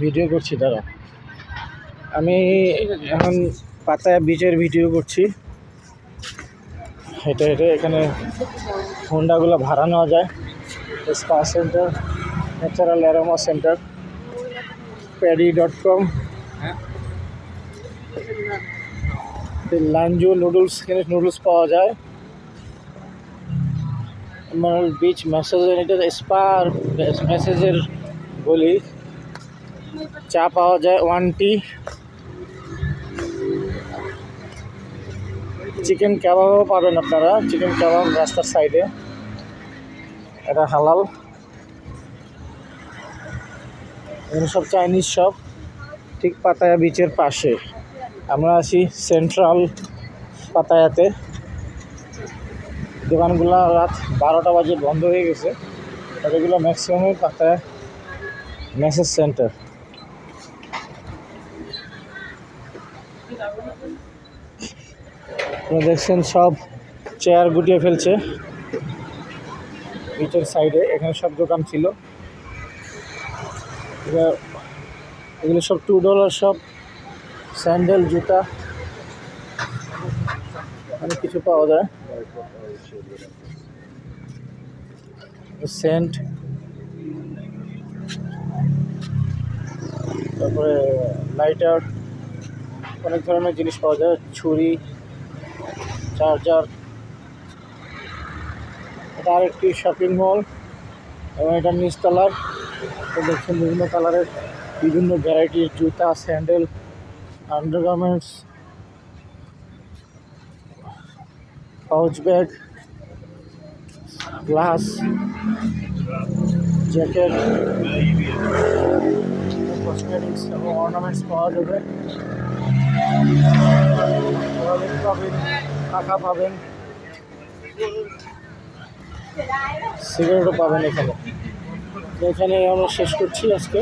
Video করছি, দাঁড়াও। আমি এখন পাতায়া বিচের ভিডিও করছি। হেঁটে হেঁটে এখানে হোন্ডাগুলো ভাড়া নেওয়া যায়। Spa centre, natural aroma centre, প্যাডি.com, লাঞ্জু নুডলস, এখানে নুডলস পাওয়া যায়। এমারাল্ড বিচ ম্যাসাজের, এটা স্পা আর ম্যাসাজের বলি। চা পাওয়া যায় 1 টি। চিকেন কাবাবও পাবেন আপনারা, চিকেন কাবাব রাস্তার সাইডে, এটা হালাল। এখানে সব চাইনিজ শপ, ঠিক পাতায়া বিচের পাশে। আমরা আছি সেন্ট্রাল পাতায়াতে। দোকানগুলো রাত 12টা বাজে বন্ধ হয়ে গেছে, আর এগুলো ম্যাক্সিমামই পাতায়া ম্যাসেজ সেন্টার। আপনারা দেখছেন সব চেয়ার গুটিয়ে ফেলছে বিচের সাইডে। এখানে সব দোকান ছিল, এগুলো সব $2 সব। স্যান্ডেল, জুতা, অনেক কিছু পাওয়া যায়। সেন্ট, তারপরে লাইটার, অনেক ধরনের জিনিস পাওয়া যায়, ছুরি, চার্জার। এটা আরেকটি শপিং মল এবং এটা নিচতলার। দেখছেন বিভিন্ন কালারের বিভিন্ন ভ্যারাইটির জুতা, sandal, undergarments, pouch bag, glass, jacket, cosmetics এবং অর্নামেন্টস পাওয়া যাবে। পাবেন, পাখা পাবেন, সিগারেটও পাবেন এখানে। এখানে আমরা শেষ করছি আজকে।